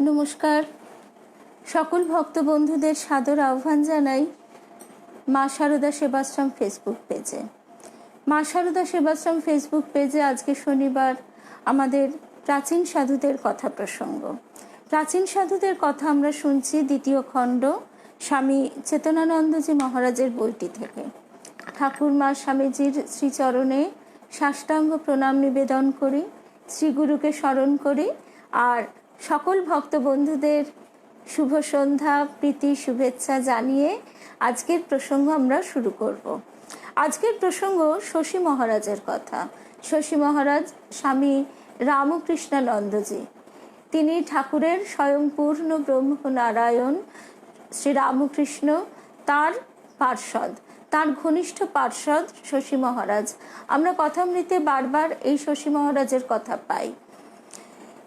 নমস্কার, সকল ভক্ত বন্ধুদের সাদর আহ্বান জানাই মা শারদা সেবাশ্রম ফেসবুক পেজে। মা শারদা সেবাশ্রম ফেসবুক পেজে আজকে শনিবার আমাদের প্রাচীন সাধুদের কথা প্রসঙ্গ। প্রাচীন সাধুদের কথা আমরা শুনছি দ্বিতীয় খণ্ড স্বামী চেতনানন্দজি মহারাজের বইটি থেকে। ঠাকুরমা স্বামীজির শ্রীচরণে সাষ্টাঙ্গ প্রণাম নিবেদন করি, শ্রীগুরুকে স্মরণ করি আর সকল ভক্ত বন্ধুদের শুভ সন্ধ্যা, প্রীতি, শুভেচ্ছা জানিয়ে আজকের প্রসঙ্গ আমরা শুরু করব। আজকের প্রসঙ্গ শশী মহারাজের কথা। শশী মহারাজ স্বামী রামকৃষ্ণানন্দজি, তিনি ঠাকুরের স্বয়ংপূর্ণ ব্রহ্ম নারায়ণ শ্রী রামকৃষ্ণ, তার পার্ষদ, তার ঘনিষ্ঠ পার্ষদ শশী মহারাজ। আমরা কথামৃতে বারবার এই শশী মহারাজের কথা পাই।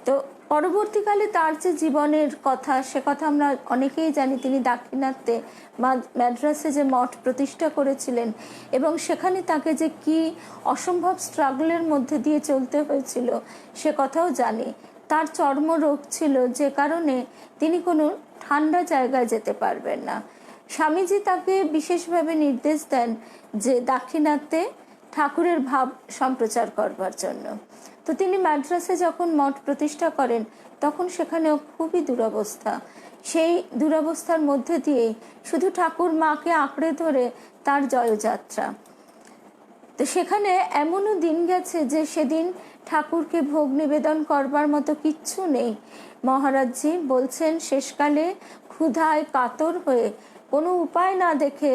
তো পরবর্তীকালে তার যে জীবনের কথা, সে কথা আমরা অনেকেই জানি। তিনি দাক্ষিণাত্যে ম্যাড্রাসে যে মঠ প্রতিষ্ঠা করেছিলেন এবং সেখানে তাকে যে কি অসম্ভব স্ট্রাগলের মধ্যে দিয়ে চলতে হয়েছিল সে কথাও জানি। তার চর্মরোগ ছিল, যে কারণে তিনি কোনো ঠান্ডা জায়গায় যেতে পারবেন না। স্বামীজি তাকে বিশেষভাবে নির্দেশ দেন যে দাক্ষিণাত্যে ঠাকুরের ভাব সম্প্রচার করবার জন্য। তো তিনি ম্যাড্রাসে যখন মঠ প্রতিষ্ঠা করেন তখন সেখানেও খুবই দুরবস্থা। সেই দুরবস্থার মধ্যে দিয়ে শুধু ঠাকুর মাকে আঁকড়ে ধরে তার জয়যাত্রা। তো সেখানে এমনও দিন গেছে যে সেদিন ঠাকুরকে ভোগ নিবেদন করবার মতো কিচ্ছু নেই। মহারাজজি বলছেন শেষকালে ক্ষুধায় কাতর হয়ে কোনো উপায় না দেখে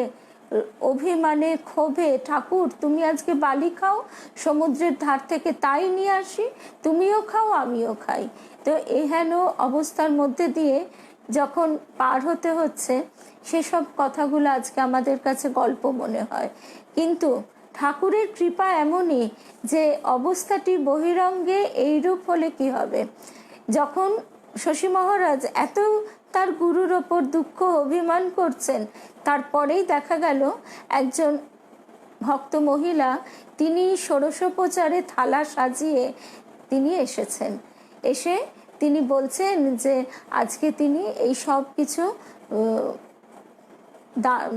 অভিমানে ক্ষোভে, ঠাকুর তুমি আজকে বালি খাও, সমুদ্রের ধার থেকে তাই নিয়ে আসি, তুমিও খাও আমিও খাই। তো এহেন অবস্থার মধ্যে দিয়ে যখন পার হতে হচ্ছে, সেসব কথাগুলো আজকে আমাদের কাছে গল্প মনে হয়। কিন্তু ঠাকুরের কৃপা এমনই যে অবস্থাটি বহিরঙ্গে এইরূপ হলে কি হবে। যখন শশী মহারাজ এত তার গুরুর ওপর দুঃখ অভিমান করছেন, তারপরেই দেখা গেল একজন ভক্ত মহিলা, তিনি ষোড়শোপচারে থালা সাজিয়ে তিনি এসেছেন। এসে তিনি বলছেন যে আজকে তিনি এই সব কিছু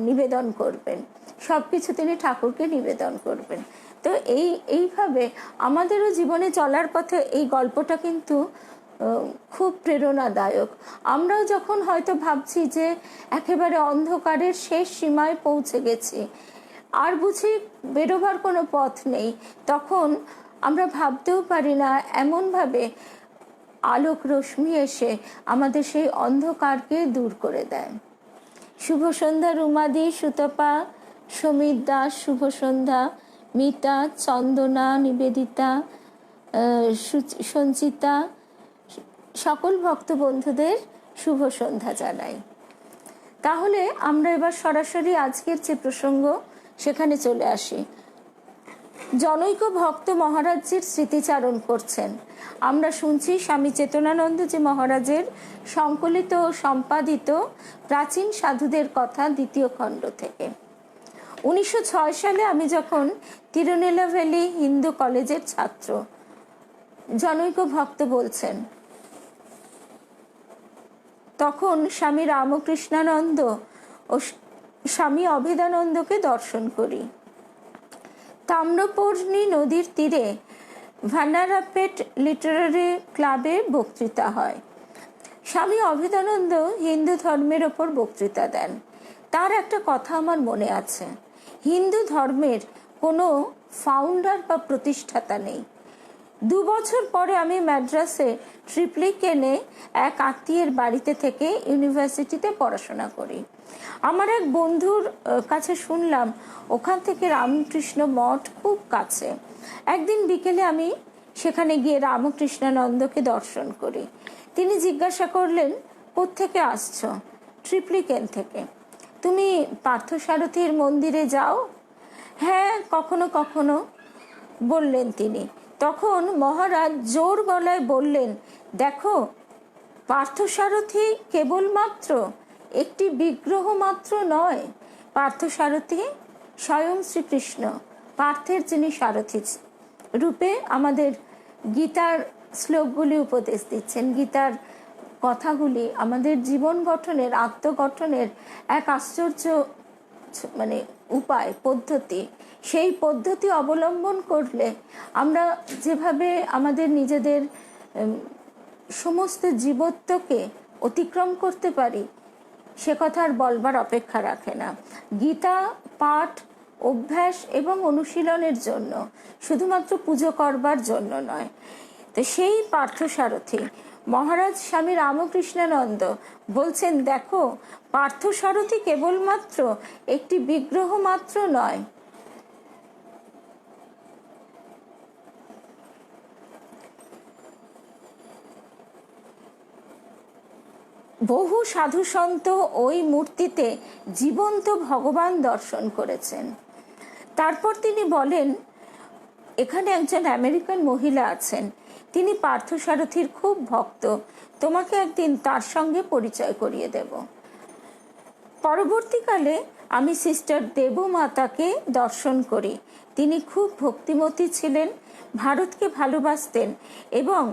নিবেদন করবেন, সব কিছু তিনি ঠাকুরকে নিবেদন করবেন। তো এইভাবে আমাদেরও জীবনে চলার পথে এই গল্পটা কিন্তু খুব প্রেরণাদায়ক। আমরাও যখন হয়তো ভাবছি যে একেবারে অন্ধকারের শেষ সীমায় পৌঁছে গেছি, আর বুঝি বেরোবার কোনো পথ নেই, তখন আমরা ভাবতেও পারি না এমনভাবে আলোক রশ্মি এসে আমাদের সেই অন্ধকারকে দূর করে দেয়। শুভ সন্ধ্যা রুমাদি, সুতপা, সমীর দাস, শুভ সন্ধ্যা মিতা, চন্দনা, নিবেদিতা, সঞ্চিতা, সকল ভক্ত বন্ধুদের শুভ সন্ধ্যা জানাই। তাহলে আমরা এবার সরাসরি আজকের যে প্রসঙ্গ সেখানে চলে আসি। জনৈক ভক্ত মহারাজজির স্মৃতিচারণ করছেন। আমরা শুনছি স্বামী চেতনানন্দজি মহারাজের সংকলিত ও সম্পাদিত প্রাচীন সাধুদের কথা দ্বিতীয় খণ্ড থেকে। 1906 সালে আমি যখন তিরুনেলভেলি হিন্দু কলেজের ছাত্র, জনৈক ভক্ত বলছেন, তখন স্বামী রামকৃষ্ণানন্দ ও স্বামী অভেদানন্দকে দর্শন করি। তাম্রপর্ণী নদীর তীরে ভান্ডারাপেট লিটারারি ক্লাবে বক্তৃতা হয়। স্বামী অভেদানন্দ হিন্দু ধর্মের ওপর বক্তৃতা দেন। তার একটা কথা আমার মনে আছে, হিন্দু ধর্মের কোনো ফাউন্ডার বা প্রতিষ্ঠাতা নেই। 2 বছর পরে আমি ম্যাড্রাসে ট্রিপ্লিকেনে এক আত্মীয়ের বাড়িতে থেকে ইউনিভার্সিটিতে পড়াশোনা করি। আমার এক বন্ধুর কাছে শুনলাম ওখান থেকে রামকৃষ্ণ মঠ খুব কাছে। একদিন বিকেলে আমি সেখানে গিয়ে রামকৃষ্ণানন্দকে দর্শন করি। তিনি জিজ্ঞাসা করলেন, কোত্থেকে আসছো? ট্রিপ্লিকেন থেকে। তুমি পার্থসারথীর মন্দিরে যাও? হ্যাঁ, কখনো কখনো, বললেন তিনি। তখন মহারাজ জোর গলায় বললেন, দেখো, পার্থসারথী কেবলমাত্র একটি বিগ্রহ মাত্র নয়, পার্থসারথী স্বয়ং শ্রীকৃষ্ণ, পার্থের যিনি সারথী রূপে আমাদের গীতার শ্লোকগুলি উপদেশ দিচ্ছেন, গীতার কথাগুলি আমাদের জীবন গঠনের, আত্মগঠনের এক আশ্চর্য উপায়, পদ্ধতি। সেই পদ্ধতি অবলম্বন করলে আমরা যেভাবে আমাদের নিজেদের সমস্ত জীবত্বকে অতিক্রম করতে পারি, সে কথা আর বলবার অপেক্ষা রাখে না। গীতা পাঠ, অভ্যাস এবং অনুশীলনের জন্য, শুধুমাত্র পুজো করবার জন্য নয়। তো সেই পার্থসারথী মহারাজ স্বামী রামকৃষ্ণানন্দ বলছেন, দেখো, পার্থসারথী কেবলমাত্র একটি বিগ্রহ মাত্র নয়, বহু সাধু সন্ত ওই মূর্তিতে জীবন্ত ভগবান দর্শন করেছেন। তারপর তিনি বলেন, এখানে একজন আমেরিকান মহিলা আছেন, তিনি পার্থসারথীর খুব ভক্ত, তোমাকে একদিন তার সঙ্গে পরিচয় করিয়ে দেব। পরবর্তীকালে আমি সিস্টার দেবমাতাকে দর্শন করি। তিনি খুব ভক্তিমতী ছিলেন, ভারতকে ভালোবাসতেন এবং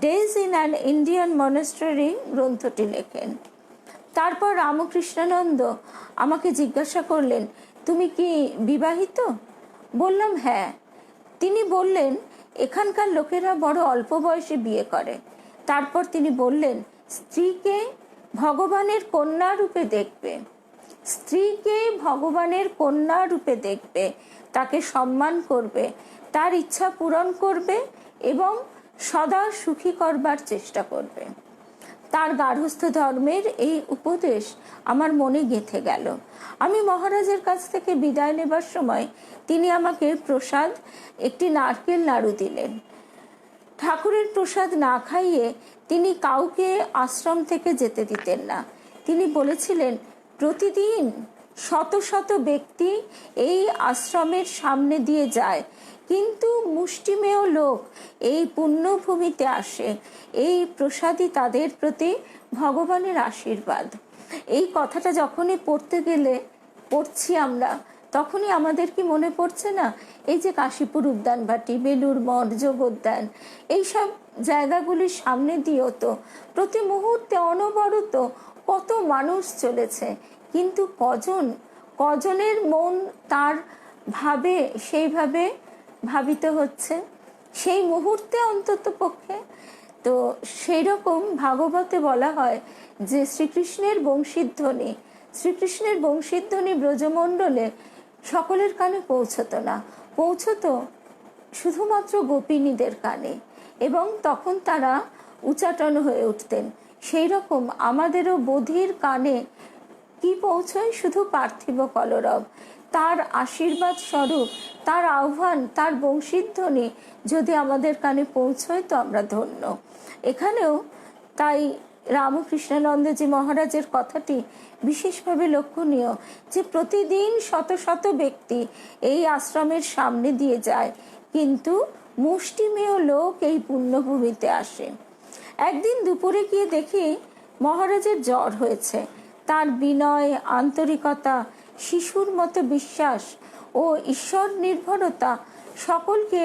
days in an Indian monastery গ্রন্থটি লেখেন। তারপর রামকৃষ্ণানন্দ আমাকে জিজ্ঞাসা করলেন, তুমি কি বিবাহিত? বললাম হ্যাঁ। তিনি বললেন, এখানকার লোকেরা বড় অল্প বয়সে বিয়ে করে। তারপর তিনি বললেন, স্ত্রীকে ভগবানের কন্যা রূপে দেখবে, স্ত্রীকে ভগবানের কন্যা রূপে দেখবে, তাকে সম্মান করবে, তার ইচ্ছা পূরণ করবে এবং সদা সুখী করবার চেষ্টা করবে। তার গার্হস্থ্য ধর্মের এই উপদেশ আমার মনে গেঁথে গেল। আমি মহারাজের কাছ থেকে বিদায় নেবার সময় তিনি আমাকে প্রসাদ একটি নারকেল নাড়ু দিলেন। ঠাকুরের প্রসাদ না খাইয়ে তিনি কাউকে আশ্রম থেকে যেতে দিতেন না। তিনি বলেছিলেন, প্রতিদিন শত শত ব্যক্তি এই আশ্রমের সামনে দিয়ে যায়, কিন্তু মুষ্টিমেয় লোক এই পুণ্যভূমিতে আসে। এই প্রসাদই তাদের প্রতি ভগবানের আশীর্বাদ। এই কথাটা যখনই পড়ছি আমরা, তখনই আমাদের কি মনে পড়ছে না, এই যে কাশীপুর উদ্যানবাটি, বেলুর মঠ, যোগোদ্যান, এইসব জায়গাগুলির সামনে দিয়েও তো প্রতি মুহূর্তে অনবরত কত মানুষ চলেছে, কিন্তু কজনের মন তার ভাবে সেইভাবে ভাবিত হচ্ছে সেই মুহূর্তে অন্তত পক্ষে। তো সেই রকম ভাগবতে বলা হয় যে শ্রীকৃষ্ণের বংশীধ্বনি ব্রজমণ্ডলে সকলের কানে পৌঁছতো না, পৌঁছতো শুধুমাত্র গোপিনীদের কানে, এবং তখন তারা উচাটন হয়ে উঠতেন। সেই রকম আমাদেরও বোধির কানে কি পৌঁছয়? শুধু পার্থিব কলরব। তার আশীর্বাদ স্বরূপ, তার আহ্বান, তার বংশীধ্বনি যদি আমাদের কানে পৌঁছয় তো আমরা ধন্য। এখানেও তাই রামকৃষ্ণানন্দজি মহারাজের কথাটি বিশেষভাবে লক্ষণীয়, যে প্রতিদিন শত শত ব্যক্তি এই আশ্রমের সামনে দিয়ে যায়, কিন্তু মুষ্টিমেয় লোক এই পুণ্যভূমিতে আসে। একদিন দুপুরে গিয়ে দেখি মহারাজের জ্বর হয়েছে। তার বিনয়, আন্তরিকতা, শিশুর মতো বিশ্বাস ও ঈশ্বর নির্ভরতা সকলকে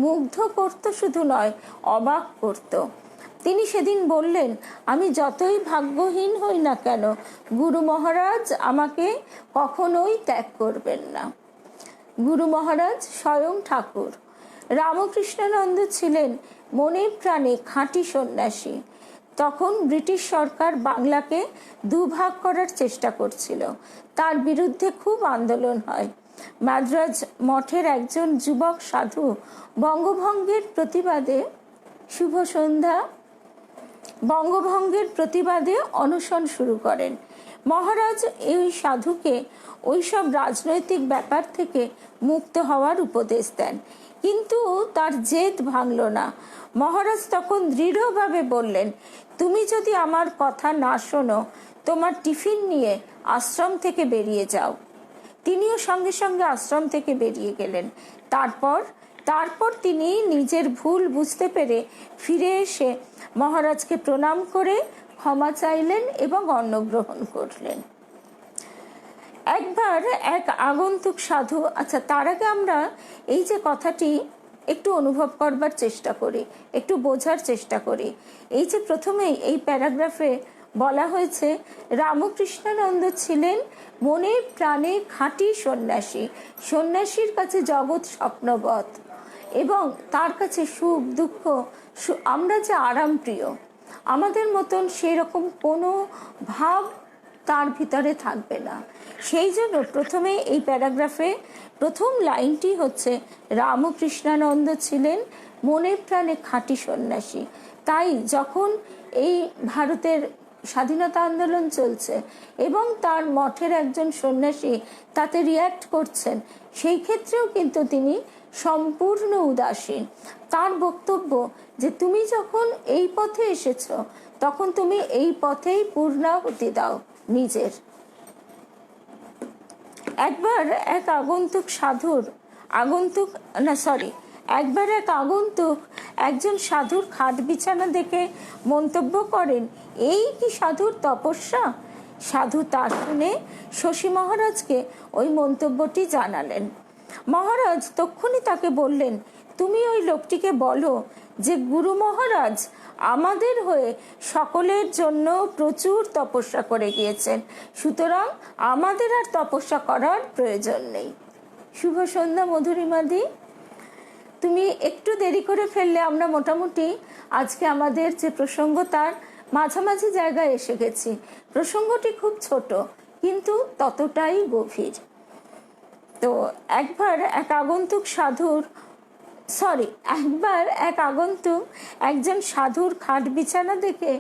মুগ্ধ করত, শুধু নয় অবাক করত। তিনি সেদিন বললেন, আমি যতই ভাগ্যহীন হই না কেন, গুরু মহারাজ আমাকে কখনোই ত্যাগ করবেন না। গুরু মহারাজ স্বয়ং ঠাকুর। রামকৃষ্ণানন্দ ছিলেন মনে প্রাণে খাঁটি সন্ন্যাসী। তখন ব্রিটিশ সরকার বাংলাকে দুভাগ করার চেষ্টা করছিল। তার বিরুদ্ধে খুব আন্দোলন হয়। মাদ্রাজ মঠের একজন যুবক সাধু বঙ্গভঙ্গের প্রতিবাদে অনশন শুরু করেন। মহারাজ এই সাধুকে ওইসব রাজনৈতিক ব্যাপার থেকে মুক্ত হওয়ার উপদেশ দেন, কিন্তু তার জেদ ভাঙল না। মহারাজ তখন দৃঢ়ভাবে বললেন, তুমি যদি আমার কথা না শোনো, তোমার টিফিন নিয়ে আশ্রম থেকে বেরিয়ে যাও। তিনিও সঙ্গে সঙ্গে আশ্রম থেকে বেরিয়ে গেলেন। তারপর তিনি নিজের ভুল বুঝতে পেরে ফিরে এসে মহারাজকে প্রণাম করে ক্ষমা চাইলেন এবং অন্ন গ্রহণ করলেন। একবার এক আগন্তুক সাধু, আচ্ছা তার আগে আমরা এই যে কথাটি একটু অনুভব করবার চেষ্টা করি, একটু বোঝার চেষ্টা করি। এই যে প্রথমেই এই প্যারাগ্রাফে বলা হয়েছে, রামকৃষ্ণানন্দ ছিলেন মনে প্রাণে খাঁটি সন্ন্যাসী, সন্ন্যাসীর কাছে জগৎ স্বপ্নবৎ, এবং তার কাছে সুখ দুঃখ, আমরা যে আরাম প্রিয়, আমাদের মতন সেরকম কোনো ভাব তার ভিতরে থাকবে না। সেই জন্য প্রথমে এই প্যারাগ্রাফে প্রথম লাইনটি হচ্ছে, রামকৃষ্ণানন্দ ছিলেন মনে প্রাণে খাঁটি সন্ন্যাসী। তাই যখন এই ভারতের স্বাধীনতা আন্দোলন চলছে এবং তার মঠের একজন সন্ন্যাসী তাতে রিয়্যাক্ট করছেন, সেই ক্ষেত্রেও কিন্তু তিনি সম্পূর্ণ উদাসীন। তার বক্তব্য যে তুমি যখন এই পথে এসেছো তখন তুমি এই পথেই পূর্ণাহুতি দাও নিজের। একবার এক আগন্তুক একজন সাধুর খাট বিছানা দেখে মন্তব্য করেন, এই কি সাধুর তপস্যা। সাধু তা শুনে শশী মহারাজকে ওই মন্তব্যটি জানালেন। মহারাজ তক্ষুনি তাকে বললেন, তুমি ওই লোকটিকে বলো যে গুরু মহারাজ আমাদের হয়ে সকলের জন্য প্রচুর তপস্যা করে গিয়েছেন, সুতরাং আমাদের আর তপস্যা করার প্রয়োজন নেই। শুভ সন্ধ্যা মধুরিমাদি। তুমি একটু দেরি করে ফেললে আমরা মোটামুটি আজকে আমাদের যে প্রসঙ্গ তার মাঝামাঝি জায়গায় এসে গেছি। প্রসঙ্গটি খুব ছোট কিন্তু ততটাই গভীর। তো একবার এক আগন্তুক একজন সাধুর খাট বিছানা দেখে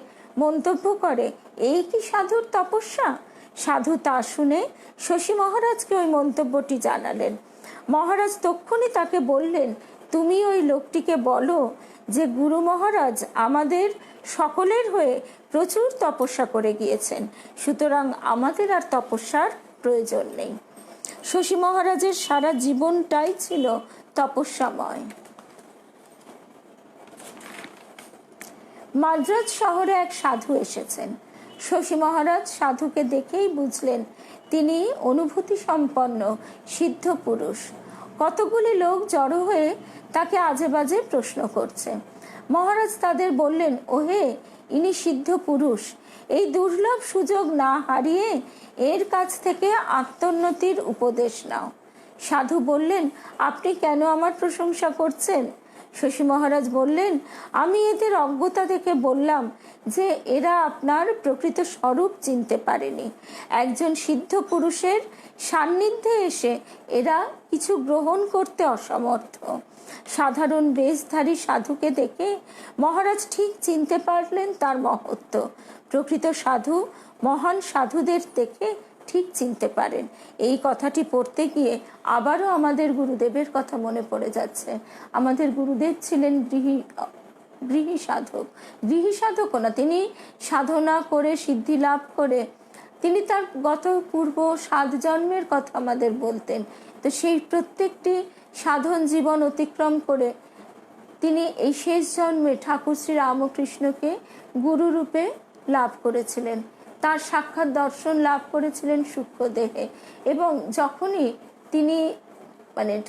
মন্তব্য করে, এই কি সাধুর তপস্যা। সাধু তা শুনে শশী মহারাজকে ওই মন্তব্যটি জানালেন। মহারাজ তক্ষুনি তাকে বললেন, তুমি ওই লোকটিকে বলো যে গুরু মহারাজ আমাদের সকলের হয়ে প্রচুর তপস্যা করে গিয়েছেন, সুতরাং আমাদের আর তপস্যার প্রয়োজন নেই। শশী মহারাজের সারা জীবনটাই ছিল তপস্যাময়। মাদ্রাজ শহরে এক সাধু এসেছেন। শশী মহারাজ সাধুকে দেখেই বুঝলেন তিনি অনুভূতি সম্পন্ন সিদ্ধ পুরুষ। কতগুলি লোক জড়ো হয়ে তাকে আজে বাজে প্রশ্ন করছে। মহারাজ তাদের বললেন, ওহে, ইনি সিদ্ধ পুরুষ, এই দুর্লভ সুযোগ না হারিয়ে এর কাছ থেকে আত্মোন্নতির উপদেশ নাও। সাধু বললেন, আপনি কেন আমার প্রশংসা করছেন। শশী মহারাজ বললেন, আমি এদের অজ্ঞতা দেখে বললাম যে এরা আপনার প্রকৃত স্বরূপ চিনতে পারেনি। একজন সিদ্ধ পুরুষের সান্নিধ্যে এসে এরা কিছু গ্রহণ করতে অসমর্থ। সাধারণ বেশধারী সাধুকে দেখে মহারাজ ঠিক চিনতে পারলেন তার মহত্ব। প্রকৃত সাধু মহান সাধুদের দেখে ঠিক চিনতে পারেন। এই কথাটি পড়তে গিয়ে আবারও আমাদের গুরুদেবের কথা মনে পড়ে যাচ্ছে। আমাদের গুরুদেব ছিলেন গৃহী সাধক না, তিনি সাধনা করে সিদ্ধি লাভ করে তিনি তার গত পূর্ব 7 জন্মের কথা আমাদের বলতেন। তো সেই প্রত্যেকটি সাধন জীবন অতিক্রম করে তিনি এই শেষ জন্মে ঠাকুর শ্রী রামকৃষ্ণকে গুরু রূপে লাভ করেছিলেন। তার সাক্ষাৎ দর্শন লাভ করেছিলেন সূক্ষ্ম দেহে, এবং যখনই তিনি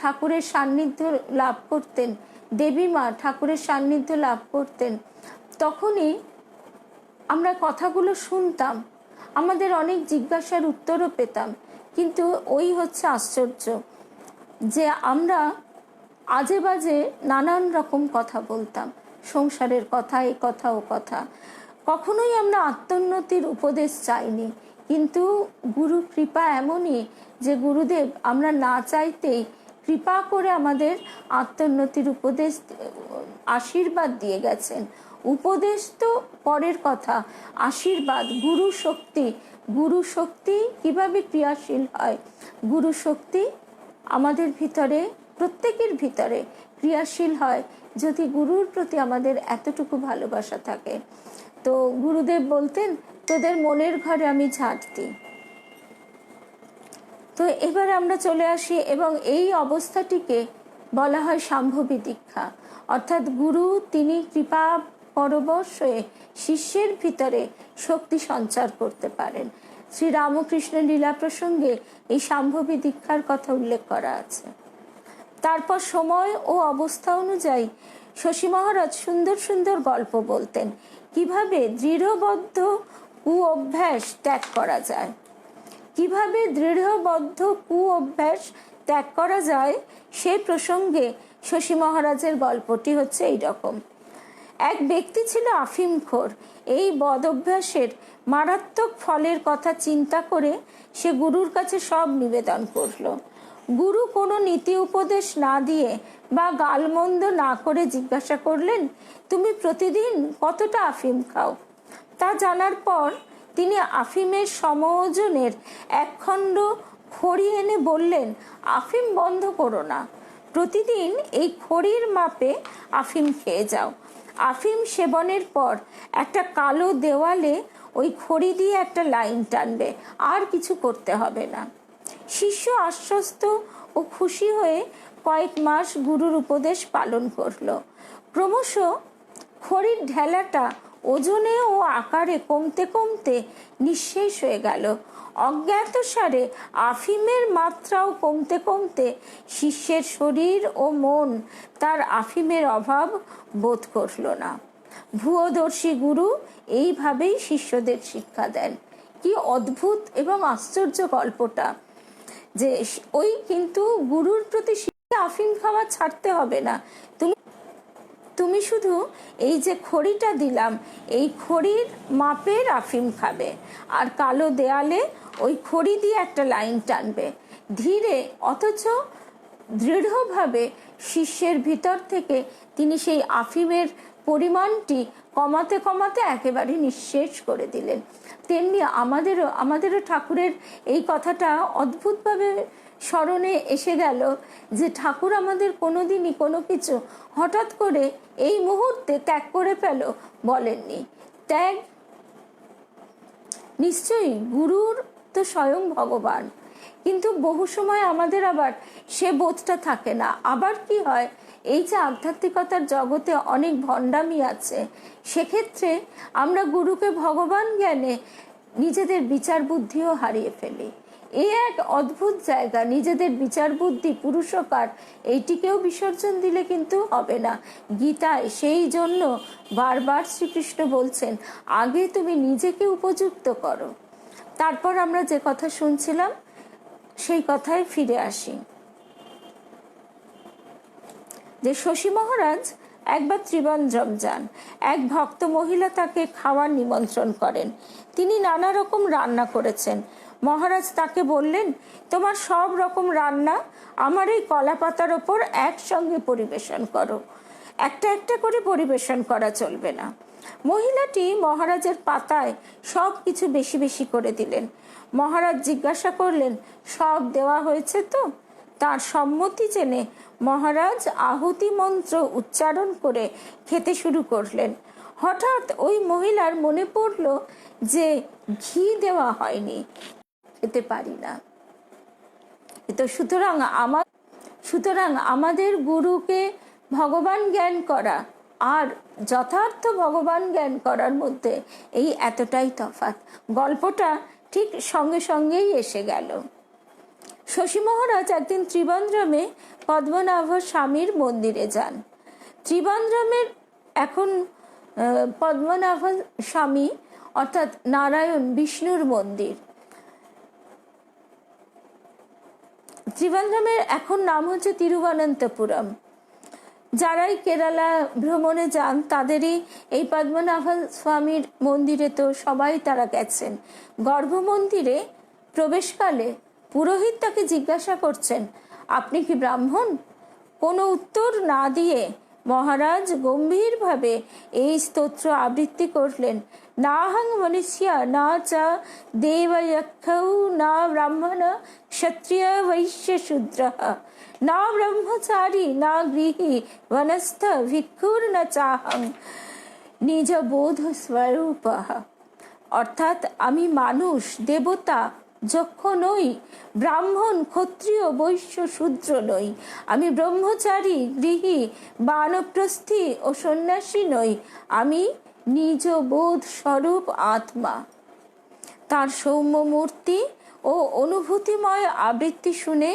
ঠাকুরের সান্নিধ্য লাভ করতেন, দেবী মা ঠাকুরের সান্নিধ্য লাভ করতেন, তখনই আমরা কথাগুলো শুনতাম, আমাদের অনেক জিজ্ঞাসার উত্তরও পেতাম। কিন্তু ওই হচ্ছে আশ্চর্য যে আমরা আজে বাজে নানান রকম কথা বলতাম, সংসারের কথা, এ কথা ও কথা। কখনোই আমরা আত্মোন্নতির উপদেশ চাইনি। কিন্তু গুরু কৃপা এমনই যে গুরুদেব আমরা না চাইতেই কৃপা করে আমাদের আত্মোন্নতির উপদেশ, আশীর্বাদ দিয়ে গেছেন। উপদেশ তো পরের কথা, আশীর্বাদ, গুরু শক্তি কিভাবে ক্রিয়াশীল হয়। গুরু শক্তি আমাদের ভিতরে, প্রত্যেকের ভিতরে ক্রিয়াশীল হয় যদি গুরুর প্রতি আমাদের এতটুকু ভালোবাসা থাকে। তো গুরুদেব বলতেন, তোদের মনের ঘরে আমি ঝাঁট দিই। তো এবার আমরা চলে আসি, এবং এই অবস্থাটিকে বলা হয় সাম্ভবী দীক্ষা। অর্থাৎ গুরু তিনি কৃপা পরবশ হয়ে শিষ্যের ভিতরে শক্তি সঞ্চার করতে পারেন। শ্রী রামকৃষ্ণ লীলা প্রসঙ্গে এই সাম্ভবী দীক্ষার কথা উল্লেখ করা আছে। তারপর সময় ও অবস্থা অনুযায়ী শশী মহারাজ সুন্দর সুন্দর গল্প বলতেন, কিভাবে দৃঢ়বদ্ধ কুঅভ্যাস ত্যাগ করা যায়। কিভাবে দৃঢ়বদ্ধ কুঅভ্যাস ত্যাগ করা যায় সেই প্রসঙ্গে শশী মহারাজের গল্পটি হচ্ছে এইরকম। এক ব্যক্তি ছিল আফিমখোর। এই বদ অভ্যাসের মারাত্মক ফলের কথা চিন্তা করে সে গুরুর কাছে সব নিবেদন করলো। গুরু কোনো নীতি উপদেশ না দিয়ে বা গালমন্দ না করে জিজ্ঞাসা করলেন, তুমি প্রতিদিন কতটা আফিম খাও? তা জানার পর তিনি আফিমের সমওজনের এক খণ্ড খড়ি এনে বললেন, আফিম বন্ধ করো না, প্রতিদিন এই খড়ির মাপে আফিম খেয়ে যাও। আফিম সেবনের পর একটা কালো দেওয়ালে ওই খড়ি দিয়ে একটা লাইন টানবে, আর কিছু করতে হবে না। শিষ্য আশ্বস্ত ও খুশি হয়ে কয়েক মাস গুরুর উপদেশ পালন করলো। ক্রমশ খড়ির ঢেলাটা ওজনে ও আকারে কমতে কমতে নিঃশেষ হয়ে গেল। অজ্ঞাতসারে আফিমের মাত্রাও কমতে কমতে শিষ্যের শরীর ও মন তার আফিমের অভাব বোধ করল না। ভূয়দর্শী গুরু এইভাবেই শিষ্যদের শিক্ষা দেন। কি অদ্ভুত এবং আশ্চর্য গল্পটা, যে ওই কিন্তু গুরুর প্রতি আফিম খাওয়া ছাড়তে হবে না, তুমি শুধু এই যে খড়িটা দিলাম, এই খড়ির মাপের আফিম খাবে, আর কালো দেয়ালে ওই খড়ি দিয়ে একটা লাইন টানবে। ধীরে অথচ দৃঢ়ভাবে শিষ্যের ভিতর থেকে তিনি সেই আফিমের পরিমাণটি কমাতে কমাতে একেবারে নিঃশেষ করে দিলেন। তেমনি আমাদেরও ঠাকুরের এই কথাটা অদ্ভুতভাবে স্মরণে এসে গেল, যে ঠাকুর আমাদের কোনোদিনই কোনো কিছু হঠাৎ করে এই মুহূর্তে ত্যাগ করে ফেলো বলেননি। ত্যাগ নিশ্চয়ই গুরুর তো স্বয়ং ভগবান, কিন্তু বহু সময় আমাদের আবার সে বোধটা থাকে না। আবার কি হয়, এই যে আধ্যাত্মিকতার জগতে অনেক ভণ্ডামি আছে, সেক্ষেত্রে আমরা গুরুকে ভগবান জ্ঞানে নিজেদের বিচার বুদ্ধিও হারিয়ে ফেলি। এই এক অদ্ভুত জায়গা, নিজেদের বিচার বুদ্ধি পুরুষকার এইটিকেও বিসর্জন দিলে কিন্তু হবে না। গীতায় সেই জন্য বারবার শ্রীকৃষ্ণ বলছেন, আগে তুমি নিজেকে উপযুক্ত করো। তারপর আমরা যে কথা শুনছিলাম সেই কথায় ফিরে আসি, যে শশী মহারাজ একবার ত্রিবান্দ্রম যান। এক ভক্ত মহিলা তাকে খাওয়ার নিমন্ত্রণ করেন। তিনি নানা রকম রান্না করেছেন। মহারাজ তাকে বললেন, তোমার সব রকম রান্না আমার এই কলা পাতার ওপর একসঙ্গে পরিবেশন করো, একটা একটা করে পরিবেশন করা চলবে না। মহিলাটি মহারাজের পাতায় সব কিছু বেশি বেশি করে দিলেন। মহারাজ জিজ্ঞাসা করলেন, সব দেওয়া হয়েছে তো? তার সম্মতি জেনে মহারাজ আহুতি মন্ত্র উচ্চারণ করে খেতে শুরু করলেন। হঠাৎ ওই মহিলার মনে পড়ল যে ঘি দেওয়া হয়নি, খেতে পারি না। তো সুতরাং আমাদের গুরুকে ভগবান জ্ঞান করা আর যথার্থ ভগবান জ্ঞান করার মধ্যে এই এতটাই তফাৎ। গল্পটা ঠিক সঙ্গে সঙ্গেই এসে গেল। শশী মহারাজ একদিন ত্রিবান্দ্রমে পদ্মনাভ স্বামীর মন্দিরে যান। ত্রিবান্দ্রমের এখন পদ্মনাভ স্বামী অর্থাৎ নারায়ণ বিষ্ণুর মন্দির। ত্রিবান্দ্রমের এখন নাম হচ্ছে তিরুবনন্তপুরম। যারাই কেরালা ভ্রমণে যান তাদেরই এই পদ্মনাভ স্বামীর মন্দিরে তো সবাই তারা গেছেন। গর্ভ মন্দিরে প্রবেশকালে পুরোহিত তাকে জিজ্ঞাসা করছেন, আপনি কি ব্রাহ্মণ? কোনো উত্তর না দিয়ে মহারাজ গম্ভীরভাবে এই স্তোত্র আবৃত্তি করলেন, নাহং মনুষ্য না চা দেবয়ক্ষৌ না ব্রাহ্মণ ক্ষত্রিয় বৈশ্য শূদ্র না ব্রহ্মচারী না গৃহী বনস্থ ভিক্ষুর না চাহং নিজ বোধ স্বরূপ। অর্থাৎ আমি মানুষ, দেবতা, যক্ষ নই, ব্রাহ্মণ, ক্ষত্রিয়, বৈশ্য, শূদ্র নই, আমি ব্রহ্মচারী, গৃহী, বানপ্রস্থী ও সন্ন্যাসী নই, আমি নিজ বোধ স্বরূপ আত্মা। তার সৌম্য মূর্তি ও অনুভূতিময় আবৃত্তি শুনে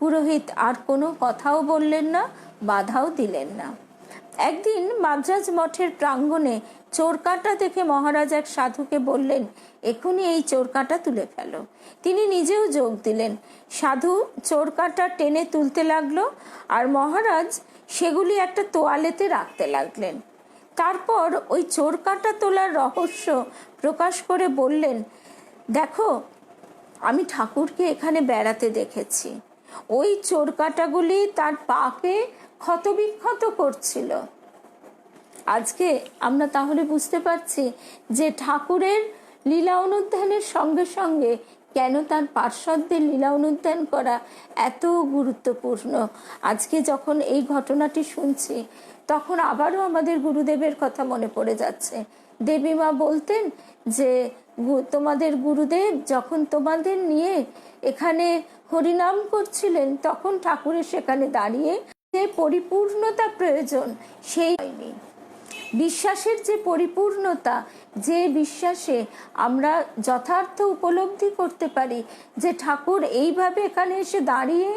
পুরোহিত আর কোনো কথাও বললেন না, বাধাও দিলেন না। একদিন মাদ্রাজ মঠের প্রাঙ্গণে চোরকাঁটা দেখে মহারাজ এক সাধুকে বললেন, এখনই এই চোরকাঁটা তুলে ফেলো। তিনি নিজেও যোগ দিলেন। সাধু চোরকাঁটা টেনে তুলতে লাগলো, আর মহারাজ সেগুলি একটা তোয়ালেতে রাখতে লাগলেন। তারপর ওই চোরকাঁটা তোলার রহস্য প্রকাশ করে বললেন, দেখো, আমি ঠাকুরকে এখানে বেড়াতে দেখেছি। ওই চোরকাঁটাগুলি তার পাকে ক্ষতবিক্ষত করছিল। আজকে আমরা তাহলে বুঝতে পারছি যে ঠাকুরের লীলা অনুধ্যানের সঙ্গে সঙ্গে কেন তার পার্শ্বদের লীলা অনুধ্যান করা এত গুরুত্বপূর্ণ। আজকে যখন এই ঘটনাটি শুনছি, তখন আবারও আমাদের গুরুদেবের কথা মনে পড়ে যাচ্ছে। দেবীমা বলতেন যে তোমাদের গুরুদেব যখন তোমাদের নিয়ে এখানে হরিনাম করছিলেন, তখন ঠাকুরের সেখানে দাঁড়িয়ে যে পরিপূর্ণতা প্রয়োজন সেই হয়নি। বিশ্বাসের যে পরিপূর্ণতা, যে বিশ্বাসে আমরা যথার্থ উপলব্ধি করতে পারি যে ঠাকুর এইভাবে এখানে এসে দাঁড়িয়ে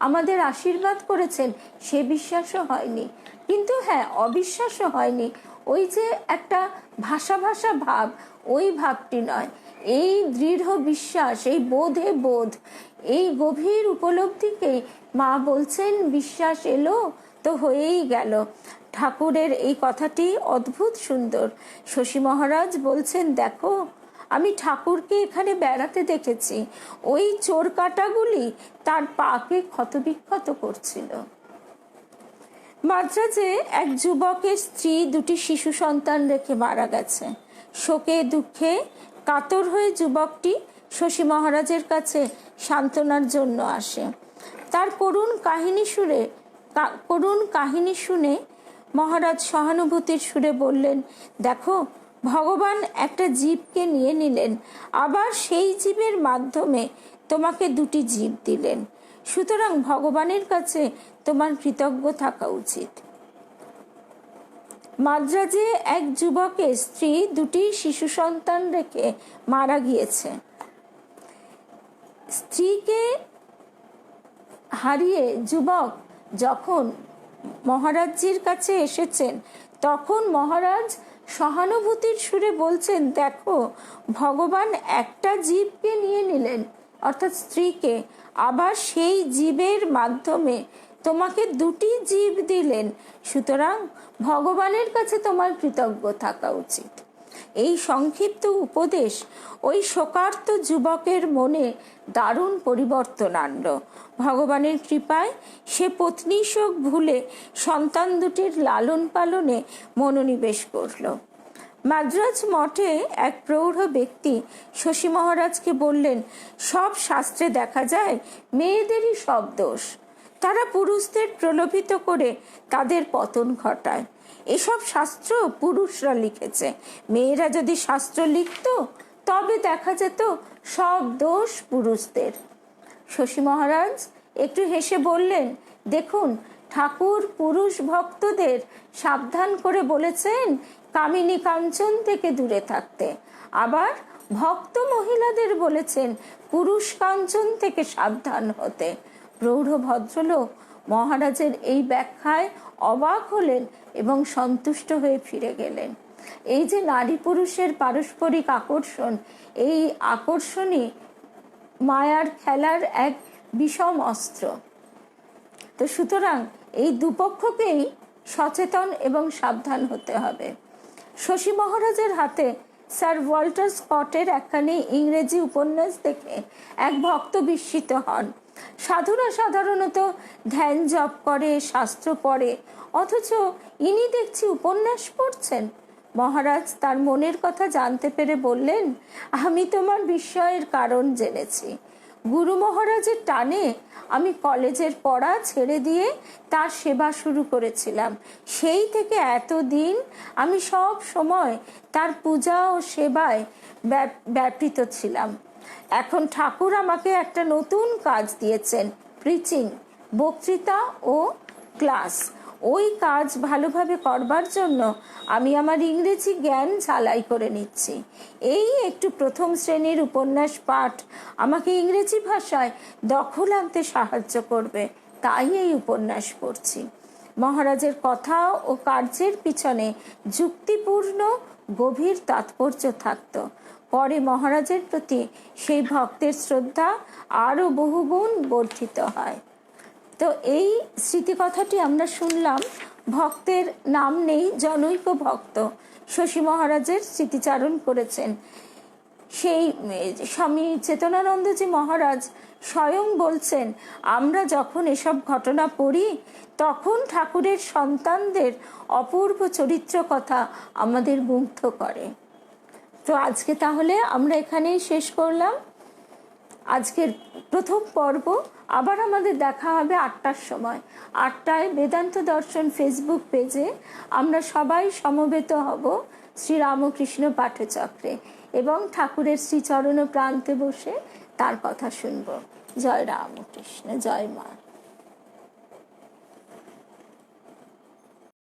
আমাদের আশীর্বাদ করেছেন, সে বিশ্বাসও হয়নি। কিন্তু হ্যাঁ, অবিশ্বাসও হয়নি। ওই যে একটা ভাষা ভাষা ভাব, ওই ভাবটি নয়, এই দৃঢ় বিশ্বাস, এই বোধে বোধ, এই গভীর উপলব্ধিকেই মা বলছেন, বিশ্বাস এলো তো হয়েই গেল। ঠাকুরের এই কথাটি অদ্ভুত সুন্দর। শশী মহারাজ বলছেন, দেখো, আমি ঠাকুরকে এখানে বেড়াতে দেখেছি। ওই চোরকাঁটাগুলি তার পাকে ক্ষতবিক্ষত করছিল। মাদ্রাজে এক যুবকের স্ত্রী দুটি শিশু সন্তান রেখে মারা গেছে। শোকে দুঃখে কাতর হয়ে যুবকটি শশী মহারাজের কাছে সান্ত্বনার জন্য আসে। তার করুণ কাহিনী শুনে মহারাজ সহানুভূতির সুরে বললেন, দেখো, ভগবান একটা জীবকে নিয়ে নিলেন, আবার সেই জীবের মাধ্যমে তোমাকে দুটি জীব দিলেন। সুতরাং ভগবানের কাছে তোমার কৃতজ্ঞ থাকা উচিত। মাদ্রাজে এক যুবকের স্ত্রী দুটি শিশু সন্তান রেখে মারা গিয়েছে। স্ত্রীকে হারিয়ে যুবক যখন মহারাজজির কাছে এসেছেন, তখন মহারাজ সহানুভূতির সুরে বলছেন, দেখো, ভগবান একটা জীবকে নিয়ে নিলেন, অর্থাৎ স্ত্রীকে, আবার সেই জীবের মাধ্যমে তোমাকে দুটি জীব দিলেন। সুতরাং ভগবানের কাছে তোমার কৃতজ্ঞ থাকা উচিত। এই সংক্ষিপ্ত উপদেশ ওই শোকার্ত যুবকের মনে দারুণ পরিবর্তন আনলো। ভগবানের কৃপায় সে পত্নী শোক ভুলে সন্তান দুটির লালন পালনে মনোনিবেশ করল। মাদ্রাজ মঠে এক প্রৌঢ় ব্যক্তি শশী মহারাজকে বললেন, সব শাস্ত্রে দেখা যায় মেয়েদেরই সব দোষ। তারা পুরুষদের প্রলোভিত করে তাদের পতন ঘটায়। এসব শাস্ত্র পুরুষরা লিখেছে। মেয়েরা যদি শাস্ত্র লিখত, তবে দেখা যেত সব দোষ পুরুষদের। শশী মহারাজ একটু হেসে বললেন, দেখুন, ঠাকুর পুরুষ ভক্তদের সাবধান করে বলেছেন কামিনী কাঞ্চন থেকে দূরে থাকতে, আবার ভক্ত মহিলাদের বলেছেন পুরুষ কাঞ্চন থেকে সাবধান হতে। প্রৌঢ় ভদ্রলোক মহারাজের এই ব্যাখ্যায় অবাক হলেন এবং সন্তুষ্ট হয়ে ফিরে গেলেন। এই যে নারী পুরুষের পারস্পরিক আকর্ষণ, এই আকর্ষণই মায়ার খেলার এক বিষম অস্ত্র। তো সুতরাং এই দুপক্ষকেই সচেতন এবং সাবধান হতে হবে। শশী মহারাজের হাতে স্যার ওয়াল্টার স্কটের একখানি ইংরেজি উপন্যাস দেখে এক ভক্ত বিস্মিত হন। সাধুরা সাধারণত ধ্যান জপ করে, শাস্ত্র পড়ে, অথচ ইনি দেখছি উপন্যাস পড়ছেন। মহারাজ তার মনের কথা জানতে পেরে বললেন, আমি তোমার বিস্ময়ের কারণ জেনেছি। গুরু মহারাজের টানে আমি কলেজের পড়া ছেড়ে দিয়ে তার সেবা শুরু করেছিলাম। সেই থেকে এতদিন আমি সব সময় তার পূজা ও সেবায় ব্যাপৃত ছিলাম। এখন ঠাকুর আমাকে একটা নতুন কাজ দিয়েছেন, প্রিচিং, বক্তৃতা ও ক্লাস। ওই কাজ ভালোভাবে করবার জন্য আমি আমার ইংরেজি জ্ঞান ঝালাই করে নিচ্ছি। এই একটু প্রথম শ্রেণীর উপন্যাস পাঠ আমাকে ইংরেজি ভাষায় দখল আনতে সাহায্য করবে, তাই এই উপন্যাস পড়ছি। মহারাজের কথা ও কার্যের পিছনে যুক্তিপূর্ণ গভীর তাৎপর্য থাকত। পরে মহারাজের প্রতি সেই ভক্তের শ্রদ্ধা আরও বহুগুণ বর্ধিত হয়। তো এই স্মৃতিকথাটি আমরা শুনলাম। ভক্তের নাম নেই, জনৈক ভক্ত শশী মহারাজের স্মৃতিচারণ করেছেন। সেই স্বামী চেতনানন্দজি মহারাজ স্বয়ং বলছেন, আমরা যখন এসব ঘটনা পড়ি তখন ঠাকুরের সন্তানদের অপূর্ব চরিত্র কথা আমাদের মুগ্ধ করে। তো আজকে তাহলে আমরা এখানেই শেষ করলাম আজকের প্রথম পর্ব। আবার আমাদের দেখা হবে 8টার সময়। 8টায় বেদান্ত দর্শন ফেসবুক পেজে আমরা সবাই সমবেত হব শ্রীরামকৃষ্ণ পাঠচক্রে এবং ঠাকুরের শ্রীচরণ প্রান্তে বসে তার কথা শুনব। জয় রামকৃষ্ণ, জয় মা।